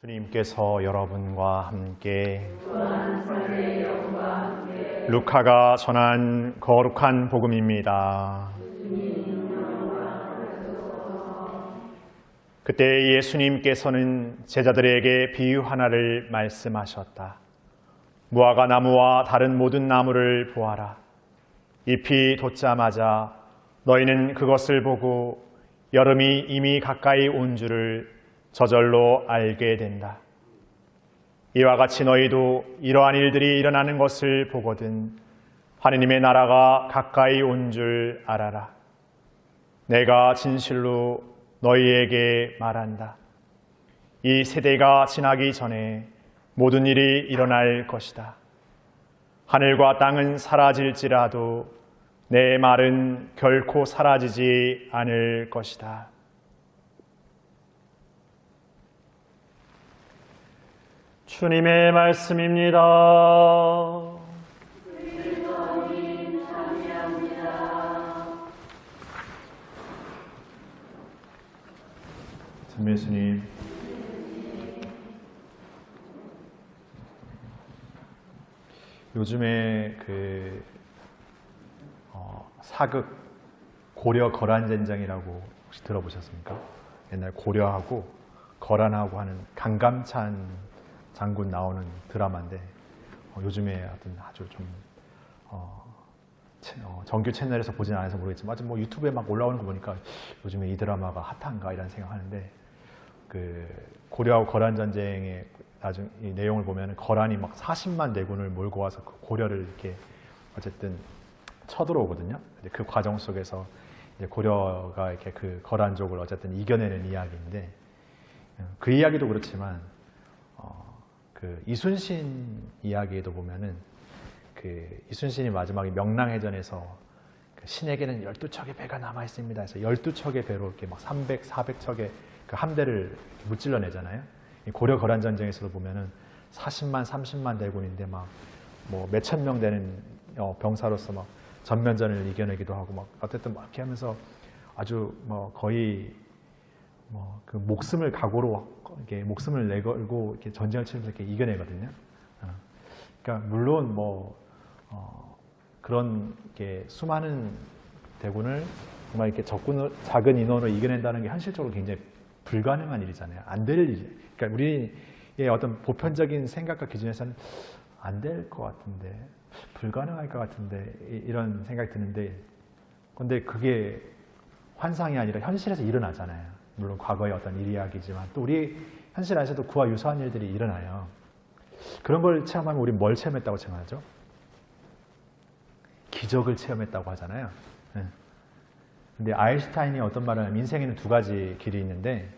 주님께서 여러분과 함께 루카가 전한 거룩한 복음입니다. 그때 예수님께서는 제자들에게 비유 하나를 말씀하셨다. 무화과 나무와 다른 모든 나무를 보아라. 잎이 돋자마자 너희는 그것을 보고 여름이 이미 가까이 온 줄을 저절로 알게 된다. 이와 같이 너희도 이러한 일들이 일어나는 것을 보거든 하느님의 나라가 가까이 온 줄 알아라. 내가 진실로 너희에게 말한다. 이 세대가 지나기 전에 모든 일이 일어날 것이다. 하늘과 땅은 사라질지라도 내 말은 결코 사라지지 않을 것이다. 주님의 말씀입니다. 그리스도님 찬양합니다. 참 예수님, 요즘에 사극 고려 거란전쟁이라고 혹시 들어보셨습니까? 옛날 고려하고 거란하고 하는 강감찬 장군 나오는 드라마인데 요즘에 하여튼 아주 좀 정규 채널에서 보진 않아서 모르겠지만 아주 뭐 유튜브에 막 올라오는 거 보니까 요즘에 이 드라마가 핫한가 이런 생각하는데 그 고려하고 거란 전쟁의 나중 이 내용을 보면 거란이 막 40만 대군을 몰고 와서 그 고려를 이렇게 어쨌든 쳐들어오거든요. 그 과정 속에서 이제 고려가 이렇게 그 거란족을 어쨌든 이겨내는 이야기인데 그 이야기도 그렇지만 그 이순신 이야기에도 보면은 그 이순신이 마지막에 명랑해전에서 그 신에게는 12척의 배가 남아 있습니다. 해서 12척의 배로 이렇게 막 300, 400척의 그 함대를 무찔러 내잖아요. 고려 거란 전쟁에서도 보면은 40만, 30만 대군인데 막 뭐 몇천 명 되는 병사로서 막 전면전을 이겨내기도 하고 막 어쨌든 막 이렇게 하면서 아주 뭐 거의 뭐 그 목숨을 각오로 이렇게 목숨을 내걸고 이렇게 전쟁을 치면서 이렇게 이겨내거든요. 그러니까 물론 뭐 그런 이렇게 수많은 대군을 정말 이렇게 작은 인원으로 이겨낸다는 게 현실적으로 굉장히 불가능한 일이잖아요. 안 될 일. 그러니까 우리의 어떤 보편적인 생각과 기준에서는 안 될 것 같은데, 불가능할 것 같은데 이런 생각이 드는데, 근데 그게 환상이 아니라 현실에서 일어나잖아요. 물론 과거의 어떤 일 이야기지만 또 우리 현실 안에서도 그와 유사한 일들이 일어나요. 그런 걸 체험하면 우리 뭘 체험했다고 생각하죠? 기적을 체험했다고 하잖아요. 근데 아인슈타인이 어떤 말을 하냐면 인생에는 두 가지 길이 있는데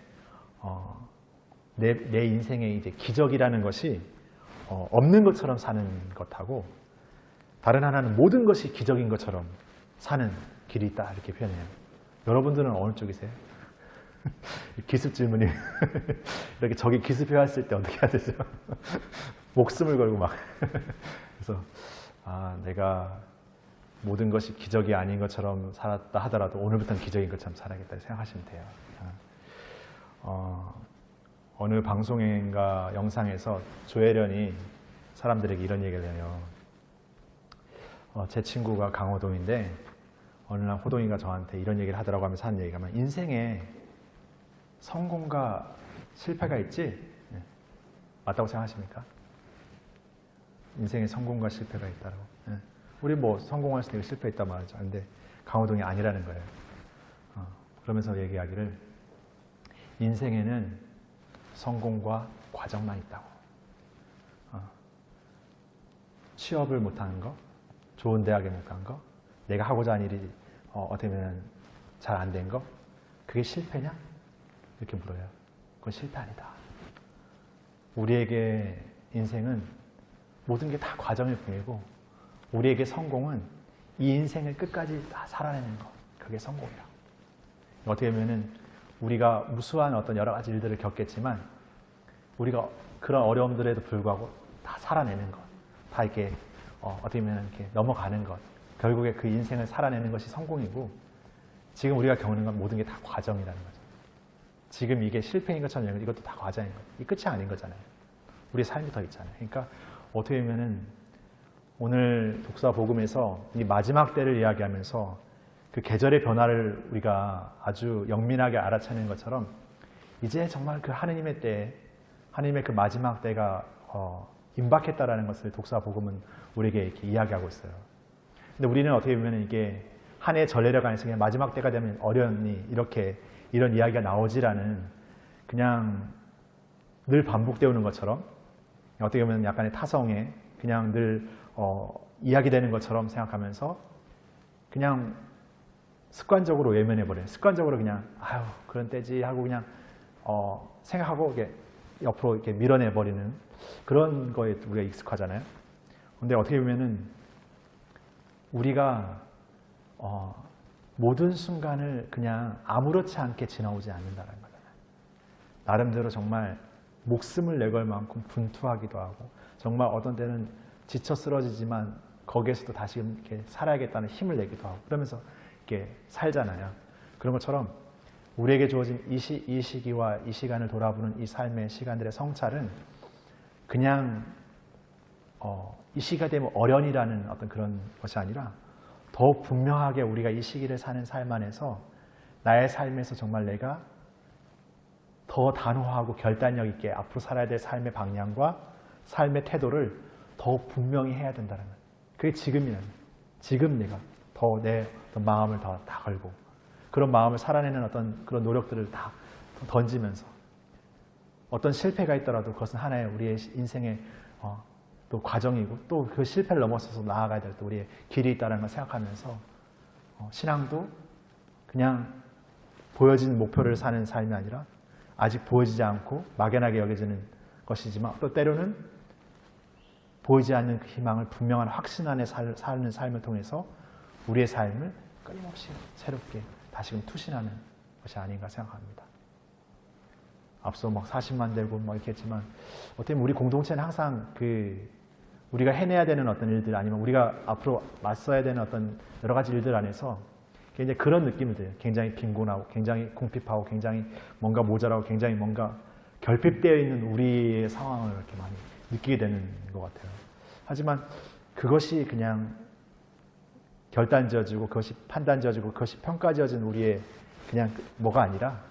내 인생에 이제 기적이라는 것이 없는 것처럼 사는 것하고 다른 하나는 모든 것이 기적인 것처럼 사는 길이 있다 이렇게 표현해요. 여러분들은 어느 쪽이세요? 기습 질문이 이렇게 저기 기습해왔을 때 어떻게 해야 되죠? 목숨을 걸고 막 그래서 내가 모든 것이 기적이 아닌 것처럼 살았다 하더라도 오늘부터는 기적인 것처럼 살아야겠다 생각하시면 돼요. 어느 방송인가 영상에서 조혜련이 사람들에게 이런 얘기를 해요. 제 친구가 강호동인데 어느 날 호동이가 저한테 이런 얘기를 하더라고 하면서 하는 얘기가 면 인생에 성공과 실패가 있지? 네. 맞다고 생각하십니까? 인생에 성공과 실패가 있다고. 네. 우리 뭐 성공할 수도 있고 실패했단 말이죠. 근데 강호동이 아니라는 거예요. 그러면서 얘기하기를 인생에는 성공과 과정만 있다고. 취업을 못하는 거, 좋은 대학에 못 간 거, 내가 하고자 하는 일이 어떻게 보면 잘 안 된 거, 그게 실패냐? 이렇게 물어요. 그건 실패 아니다. 우리에게 인생은 모든 게 다 과정일 뿐이고 우리에게 성공은 이 인생을 끝까지 다 살아내는 것. 그게 성공이야. 어떻게 보면은 우리가 무수한 어떤 여러 가지 일들을 겪겠지만 우리가 그런 어려움들에도 불구하고 다 살아내는 것. 다 이렇게 어떻게 보면 이렇게 넘어가는 것. 결국에 그 인생을 살아내는 것이 성공이고 지금 우리가 겪는 건 모든 게 다 과정이라는 거죠. 지금 이게 실패인 것처럼 이것도 다 과정인 거예요. 이 끝이 아닌 거잖아요. 우리 삶이 더 있잖아요. 그러니까 어떻게 보면은 오늘 독사 복음에서 이 마지막 때를 이야기하면서 그 계절의 변화를 우리가 아주 영민하게 알아차리는 것처럼 이제 정말 그 하느님의 때, 하느님의 그 마지막 때가 임박했다라는 것을 독사 복음은 우리에게 이렇게 이야기하고 있어요. 근데 우리는 어떻게 보면 이게 한 해 전례력 안에서 그냥 마지막 때가 되면 어련히 이렇게 이런 이야기가 나오지라는 그냥 늘 반복되는 것처럼 어떻게 보면 약간의 타성에 그냥 늘 이야기되는 것처럼 생각하면서 그냥 습관적으로 외면해버려요. 습관적으로 그냥 아유 그런 때지 하고 그냥 생각하고 이렇게 옆으로 이렇게 밀어내버리는 그런 거에 우리가 익숙하잖아요. 근데 어떻게 보면은 우리가 모든 순간을 그냥 아무렇지 않게 지나오지 않는다는 거잖아요. 나름대로 정말 목숨을 내걸 만큼 분투하기도 하고 정말 어떤 때는 지쳐 쓰러지지만 거기에서도 다시 이렇게 살아야겠다는 힘을 내기도 하고 그러면서 이렇게 살잖아요. 그런 것처럼 우리에게 주어진 이 시기와 이 시간을 돌아보는 이 삶의 시간들의 성찰은 그냥 이 시기가 되면 어련이라는 어떤 그런 것이 아니라 더 분명하게 우리가 이 시기를 사는 삶 안에서 나의 삶에서 정말 내가 더 단호하고 결단력 있게 앞으로 살아야 될 삶의 방향과 삶의 태도를 더 분명히 해야 된다는 거예요. 그게 지금이라는 거예요. 지금 내가 더 내 마음을 다 걸고 그런 마음을 살아내는 어떤 그런 노력들을 다 던지면서 어떤 실패가 있더라도 그것은 하나의 우리의 인생의 또 과정이고 또 그 실패를 넘어서서 나아가야 될 또 우리의 길이 있다는 걸 생각하면서 신앙도 그냥 보여진 목표를 사는 삶이 아니라 아직 보여지지 않고 막연하게 여겨지는 것이지만 또 때로는 보이지 않는 그 희망을 분명한 확신 안에 사는 삶을 통해서 우리의 삶을 끊임없이 새롭게 다시금 투신하는 것이 아닌가 생각합니다. 앞서 막 40만 되고 뭐 이렇게 했지만 어떻게 보면 우리 공동체는 항상 우리가 해내야 되는 어떤 일들 아니면 우리가 앞으로 맞서야 되는 어떤 여러 가지 일들 안에서 굉장히 그런 느낌이 들어요. 굉장히 빈곤하고 굉장히 궁핍하고 굉장히 뭔가 모자라고 굉장히 뭔가 결핍되어 있는 우리의 상황을 이렇게 많이 느끼게 되는 것 같아요. 하지만 그것이 그냥 결단지어지고 그것이 판단지어지고 그것이 평가지어진 우리의 그냥 뭐가 아니라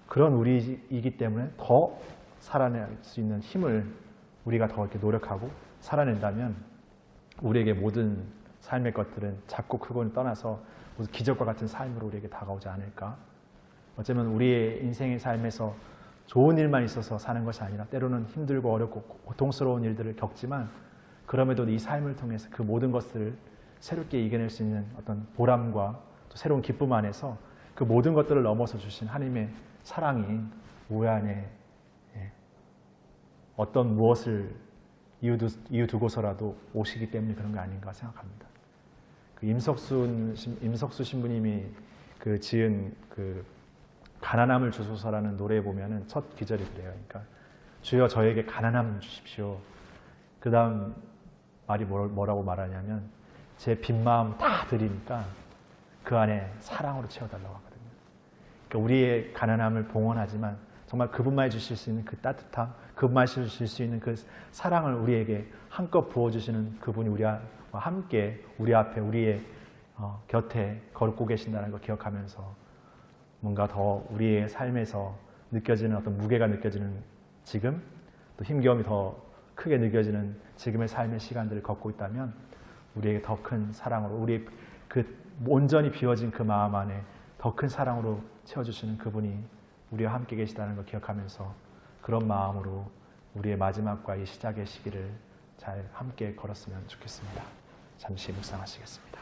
그런 우리이기 때문에 더 살아낼 수 있는 힘을 우리가 더 이렇게 노력하고 살아낸다면 우리에게 모든 삶의 것들은 작고 크고는 떠나서 무슨 기적과 같은 삶으로 우리에게 다가오지 않을까. 어쩌면 우리의 인생의 삶에서 좋은 일만 있어서 사는 것이 아니라 때로는 힘들고 어렵고 고통스러운 일들을 겪지만 그럼에도 이 삶을 통해서 그 모든 것들을 새롭게 이겨낼 수 있는 어떤 보람과 또 새로운 기쁨 안에서 그 모든 것들을 넘어서 주신 하나님의 사랑이 우리 안에 어떤 무엇을 이유 두고서라도 오시기 때문에 그런 게 아닌가 생각합니다. 그 임석수 신부님이 지은 가난함을 주소서라는 노래에 보면은 첫 기절이 그래요. 그러니까 주여 저에게 가난함 주십시오. 그 다음 말이 뭐라고 말하냐면 제 빈 마음 다 드리니까 그 안에 사랑으로 채워달라고 하거든요. 그러니까 우리의 가난함을 봉헌하지만 정말 그분만이 주실 수 있는 그 따뜻함, 그분만이 주실 수 있는 그 사랑을 우리에게 한껏 부어주시는 그분이 우리와 함께 우리 앞에 우리의 곁에 걷고 계신다는 걸 기억하면서 뭔가 더 우리의 삶에서 느껴지는 어떤 무게가 느껴지는 지금 또 힘겨움이 더 크게 느껴지는 지금의 삶의 시간들을 걷고 있다면 우리에게 더 큰 사랑으로 우리의 그 온전히 비워진 그 마음 안에 더 큰 사랑으로 채워주시는 그분이 우리와 함께 계시다는 걸 기억하면서 그런 마음으로 우리의 마지막과 이 시작의 시기를 잘 함께 걸었으면 좋겠습니다. 잠시 묵상하시겠습니다.